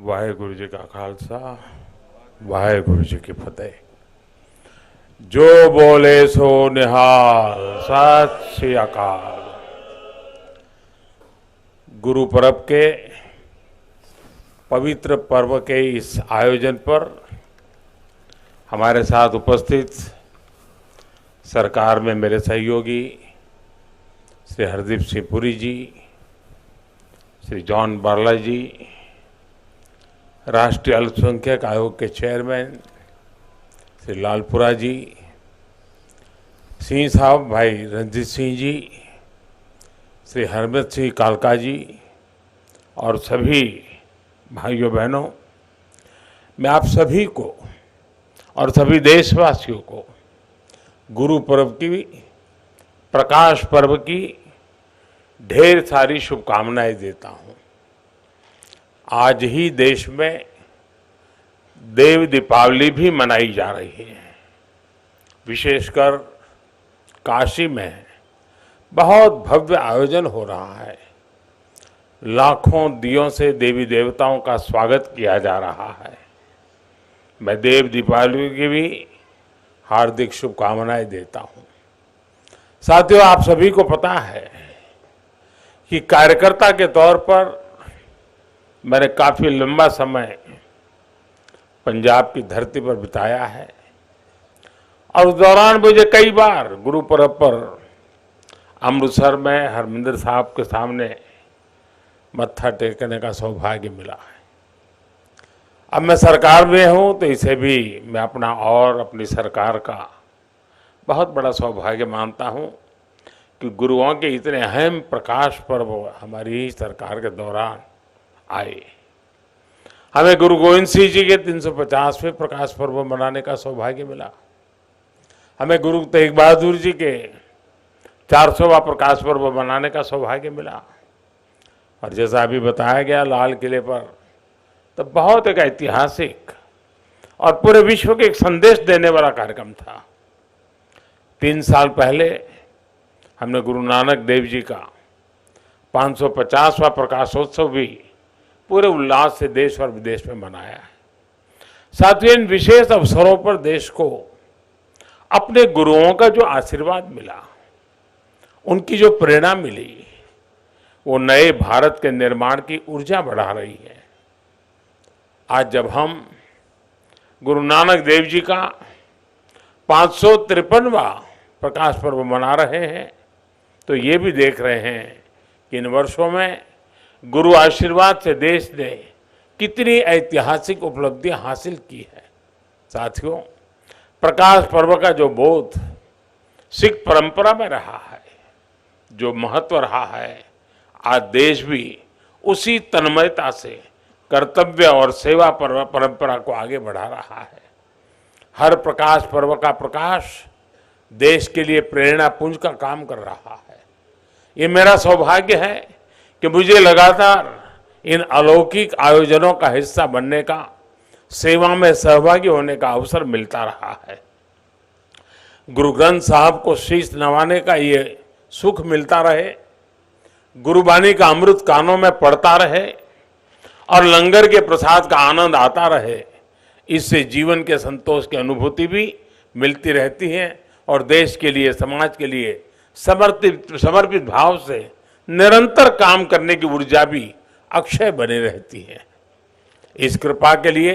वाहेगुरु जी का खालसा वाहेगुरु जी की फतेह। जो बोले सो निहाल, सत श्री अकाल। गुरु पर्व के पवित्र पर्व के इस आयोजन पर हमारे साथ उपस्थित सरकार में मेरे सहयोगी श्री हरदीप सिंह पुरी जी, श्री जॉन बारला जी, राष्ट्रीय अल्पसंख्यक आयोग के चेयरमैन श्री लालपुरा जी, सिंह साहब भाई रणजीत सिंह जी, श्री हरमित सिंह कालका जी और सभी भाइयों बहनों, मैं आप सभी को और सभी देशवासियों को गुरु पर्व की, प्रकाश पर्व की ढेर सारी शुभकामनाएं देता हूं। आज ही देश में देव दीपावली भी मनाई जा रही है। विशेषकर काशी में बहुत भव्य आयोजन हो रहा है। लाखों दियों से देवी देवताओं का स्वागत किया जा रहा है। मैं देव दीपावली की भी हार्दिक शुभकामनाएं देता हूं। साथियों, आप सभी को पता है कि कार्यकर्ता के तौर पर मैंने काफी लंबा समय पंजाब की धरती पर बिताया है और उस दौरान मुझे कई बार गुरु पर्व पर अमृतसर में हरमिंदर साहब के सामने मत्था टेकने का सौभाग्य मिला है। अब मैं सरकार में हूं तो इसे भी मैं अपना और अपनी सरकार का बहुत बड़ा सौभाग्य मानता हूं कि गुरुओं के इतने अहम प्रकाश पर्व हमारी ही सरकार के दौरान आए। हमें गुरु गोविंद सिंह जी के 350वें प्रकाश पर्व मनाने का सौभाग्य मिला। हमें गुरु तेग बहादुर जी के 400वां प्रकाश पर्व मनाने का सौभाग्य मिला। और जैसा अभी बताया गया, लाल किले पर तो बहुत एक ऐतिहासिक और पूरे विश्व के एक संदेश देने वाला कार्यक्रम था। 3 साल पहले हमने गुरु नानक देव जी का 550वां प्रकाशोत्सव भी पूरे उल्लास से देश और विदेश में मनाया है। साथियों, इन विशेष अवसरों पर देश को अपने गुरुओं का जो आशीर्वाद मिला, उनकी जो प्रेरणा मिली, वो नए भारत के निर्माण की ऊर्जा बढ़ा रही है। आज जब हम गुरु नानक देव जी का 553वां प्रकाश पर्व मना रहे हैं तो ये भी देख रहे हैं कि इन वर्षों में गुरु आशीर्वाद से देश ने कितनी ऐतिहासिक उपलब्धियां हासिल की है। साथियों, प्रकाश पर्व का जो बोध सिख परंपरा में रहा है, जो महत्व रहा है, आज देश भी उसी तन्मयता से कर्तव्य और सेवा परंपरा को आगे बढ़ा रहा है। हर प्रकाश पर्व का प्रकाश देश के लिए प्रेरणा पुंज का काम कर रहा है। ये मेरा सौभाग्य है कि मुझे लगातार इन अलौकिक आयोजनों का हिस्सा बनने का, सेवा में सहभागी होने का अवसर मिलता रहा है। गुरु ग्रंथ साहब को शीश नवाने का ये सुख मिलता रहे, गुरुबानी का अमृत कानों में पड़ता रहे और लंगर के प्रसाद का आनंद आता रहे, इससे जीवन के संतोष की अनुभूति भी मिलती रहती है और देश के लिए, समाज के लिए समर्पित भाव से निरंतर काम करने की ऊर्जा भी अक्षय बनी रहती है। इस कृपा के लिए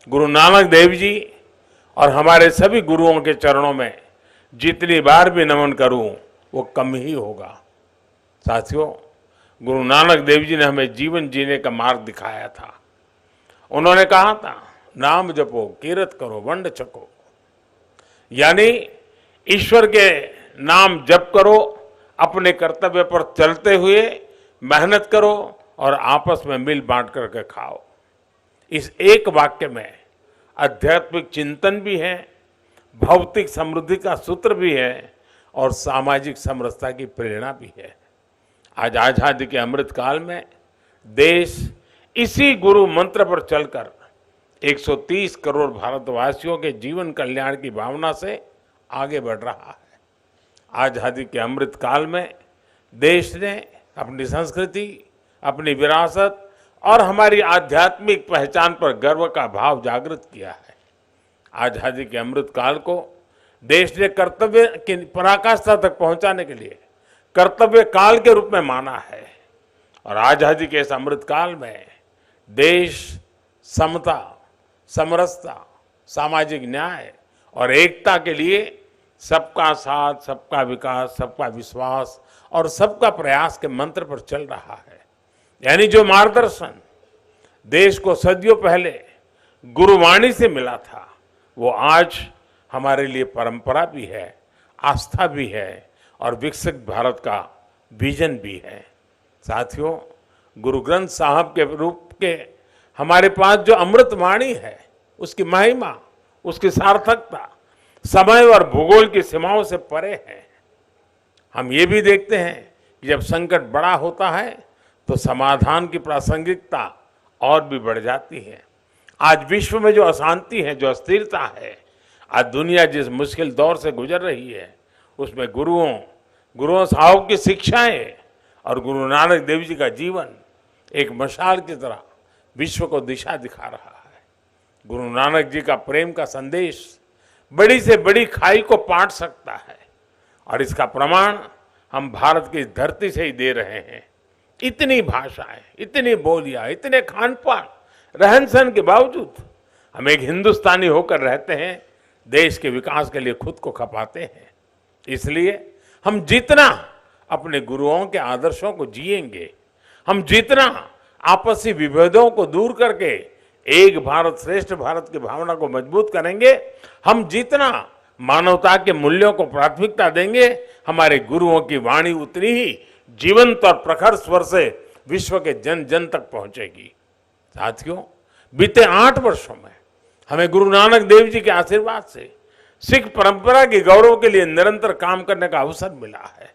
गुरु नानक देव जी और हमारे सभी गुरुओं के चरणों में जितनी बार भी नमन करूं वो कम ही होगा। साथियों, गुरु नानक देव जी ने हमें जीवन जीने का मार्ग दिखाया था। उन्होंने कहा था, नाम जपो, कीरत करो, वंड छको, यानी ईश्वर के नाम जप करो, अपने कर्तव्य पर चलते हुए मेहनत करो और आपस में मिल बांट करके खाओ। इस एक वाक्य में आध्यात्मिक चिंतन भी है, भौतिक समृद्धि का सूत्र भी है और सामाजिक समरसता की प्रेरणा भी है। आज आजादी के अमृत काल में देश इसी गुरु मंत्र पर चलकर 130 करोड़ भारतवासियों के जीवन कल्याण की भावना से आगे बढ़ रहा है। आजादी के अमृत काल में देश ने अपनी संस्कृति, अपनी विरासत और हमारी आध्यात्मिक पहचान पर गर्व का भाव जागृत किया है। आजादी के अमृत काल को देश ने कर्तव्य की पराकाष्ठा तक पहुंचाने के लिए कर्तव्य काल के रूप में माना है। और आजादी के इस अमृत काल में देश समता, समरसता, सामाजिक न्याय और एकता के लिए सबका साथ, सबका विकास, सबका विश्वास और सबका प्रयास के मंत्र पर चल रहा है। यानी जो मार्गदर्शन देश को सदियों पहले गुरुवाणी से मिला था, वो आज हमारे लिए परंपरा भी है, आस्था भी है और विकसित भारत का विजन भी है। साथियों, गुरु ग्रंथ साहब के रूप के हमारे पास जो अमृत वाणी है, उसकी महिमा, उसकी सार्थकता समय और भूगोल की सीमाओं से परे है। हम ये भी देखते हैं कि जब संकट बड़ा होता है तो समाधान की प्रासंगिकता और भी बढ़ जाती है। आज विश्व में जो अशांति है, जो अस्थिरता है, आज दुनिया जिस मुश्किल दौर से गुजर रही है, उसमें गुरुओं साहब की शिक्षाएं और गुरु नानक देव जी का जीवन एक मशाल की तरह विश्व को दिशा दिखा रहा है। गुरु नानक जी का प्रेम का संदेश बड़ी से बड़ी खाई को पाट सकता है और इसका प्रमाण हम भारत की धरती से ही दे रहे हैं। इतनी भाषाएं, इतनी बोलियां, इतने खान पान, रहन सहन के बावजूद हम एक हिंदुस्तानी होकर रहते हैं, देश के विकास के लिए खुद को खपाते हैं। इसलिए हम जितना अपने गुरुओं के आदर्शों को जिएंगे, हम जितना आपसी विभेदों को दूर करके एक भारत श्रेष्ठ भारत की भावना को मजबूत करेंगे, हम जितना मानवता के मूल्यों को प्राथमिकता देंगे, हमारे गुरुओं की वाणी उतनी ही जीवंत और प्रखर स्वर से विश्व के जन जन तक पहुंचेगी। साथियों, बीते 8 वर्षों में हमें गुरु नानक देव जी के आशीर्वाद से सिख परंपरा के गौरव के लिए निरंतर काम करने का अवसर मिला है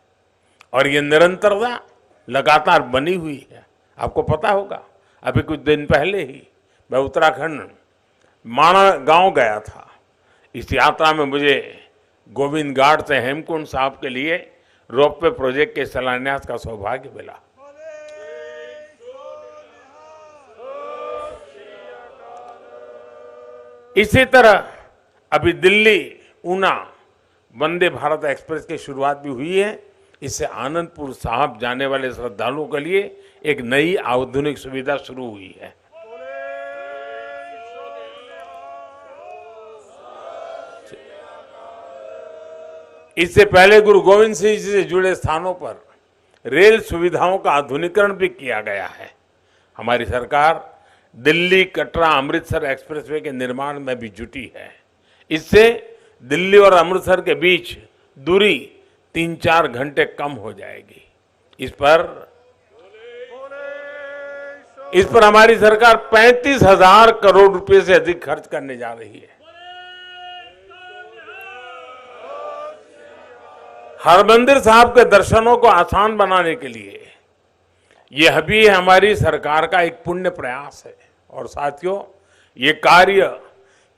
और ये निरंतरता लगातार बनी हुई है। आपको पता होगा, अभी कुछ दिन पहले ही मैं उत्तराखंड माणा गांव गया था। इस यात्रा में मुझे गोविंद घाट से हेमकुंड साहब के लिए रोपवे प्रोजेक्ट के शिलान्यास का सौभाग्य मिला। इसी तरह अभी दिल्ली ऊना वंदे भारत एक्सप्रेस की शुरुआत भी हुई है। इससे आनंदपुर साहब जाने वाले श्रद्धालुओं के लिए एक नई आधुनिक सुविधा शुरू हुई है। इससे पहले गुरु गोविंद सिंह जी से जुड़े स्थानों पर रेल सुविधाओं का आधुनिकीकरण भी किया गया है। हमारी सरकार दिल्ली कटरा अमृतसर एक्सप्रेसवे के निर्माण में भी जुटी है। इससे दिल्ली और अमृतसर के बीच दूरी 3-4 घंटे कम हो जाएगी। इस पर हमारी सरकार 35,000 करोड़ रुपए से अधिक खर्च करने जा रही है। हरमंदिर साहब के दर्शनों को आसान बनाने के लिए यह भी हमारी सरकार का एक पुण्य प्रयास है। और साथियों, ये कार्य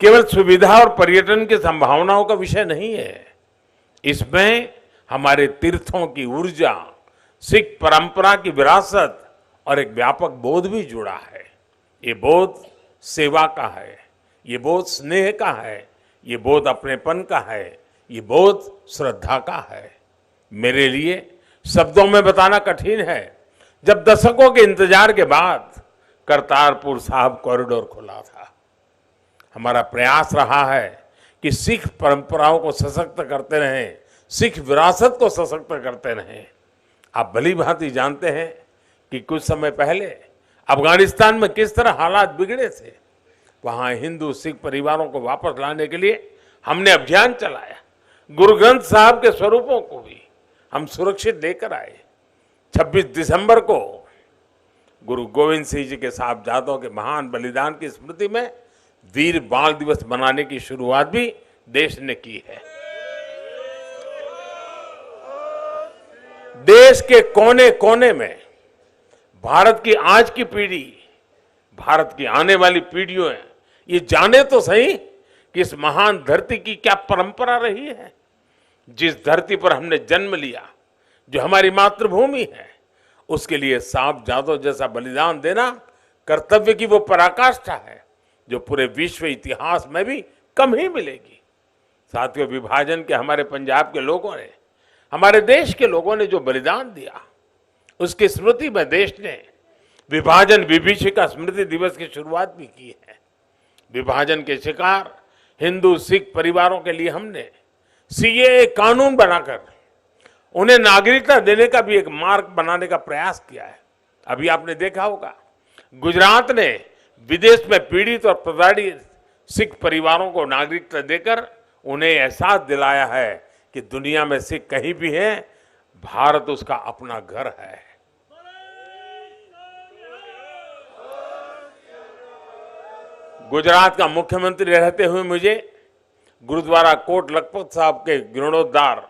केवल सुविधा और पर्यटन की संभावनाओं का विषय नहीं है, इसमें हमारे तीर्थों की ऊर्जा, सिख परंपरा की विरासत और एक व्यापक बोध भी जुड़ा है। ये बोध सेवा का है, ये बोध स्नेह का है, ये बोध अपनेपन का है, ये बोध श्रद्धा का है। मेरे लिए शब्दों में बताना कठिन है, जब दशकों के इंतजार के बाद करतारपुर साहिब कॉरिडोर खुला था। हमारा प्रयास रहा है कि सिख परंपराओं को सशक्त करते रहें, सिख विरासत को सशक्त करते रहें। आप भली भांति जानते हैं कि कुछ समय पहले अफगानिस्तान में किस तरह हालात बिगड़े थे। वहां हिंदू सिख परिवारों को वापस लाने के लिए हमने अभियान चलाया। गुरु ग्रंथ साहब के स्वरूपों को भी हम सुरक्षित लेकर आए। 26 दिसंबर को गुरु गोविंद सिंह जी के साहबजादों के महान बलिदान की स्मृति में वीर बाल दिवस मनाने की शुरुआत भी देश ने की है। देश के कोने कोने में भारत की आज की पीढ़ी, भारत की आने वाली पीढ़ियों ये जाने तो सही कि इस महान धरती की क्या परंपरा रही है। जिस धरती पर हमने जन्म लिया, जो हमारी मातृभूमि है, उसके लिए साहबजादों जैसा बलिदान देना कर्तव्य की वो पराकाष्ठा है जो पूरे विश्व इतिहास में भी कम ही मिलेगी। साथियों, विभाजन के हमारे पंजाब के लोगों ने, हमारे देश के लोगों ने जो बलिदान दिया, उसकी स्मृति में देश ने विभाजन विभीषिका स्मृति दिवस की शुरुआत भी की है। विभाजन के शिकार हिंदू सिख परिवारों के लिए हमने सीएए कानून बनाकर उन्हें नागरिकता देने का भी एक मार्ग बनाने का प्रयास किया है। अभी आपने देखा होगा, गुजरात ने विदेश में पीड़ित और प्रताड़ित सिख परिवारों को नागरिकता देकर उन्हें एहसास दिलाया है कि दुनिया में सिख कहीं भी है, भारत उसका अपना घर है। गुजरात का मुख्यमंत्री रहते हुए मुझे गुरुद्वारा कोट लखपत साहब के जीर्णोद्धार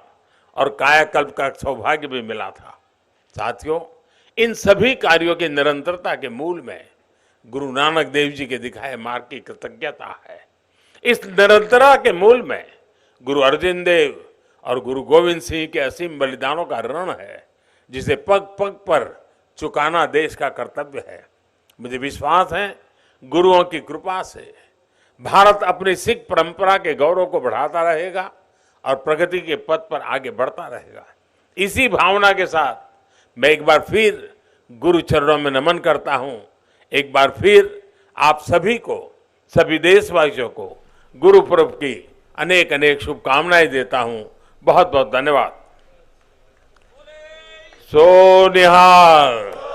और कायाकल्प का सौभाग्य भी मिला था। साथियों, इन सभी कार्यों की निरंतरता के मूल में गुरु नानक देव जी के दिखाए मार्ग की कृतज्ञता है। इस निरंतरता के मूल में गुरु अर्जुन देव और गुरु गोविंद सिंह के असीम बलिदानों का ऋण है, जिसे पग पग पर चुकाना देश का कर्तव्य है। मुझे विश्वास है, गुरुओं की कृपा से भारत अपनी सिख परंपरा के गौरव को बढ़ाता रहेगा और प्रगति के पथ पर आगे बढ़ता रहेगा। इसी भावना के साथ मैं एक बार फिर गुरु चरणों में नमन करता हूं। एक बार फिर आप सभी को, सभी देशवासियों को गुरु पर्व की अनेक अनेक शुभकामनाएं देता हूं। बहुत बहुत धन्यवाद। सो निहाल।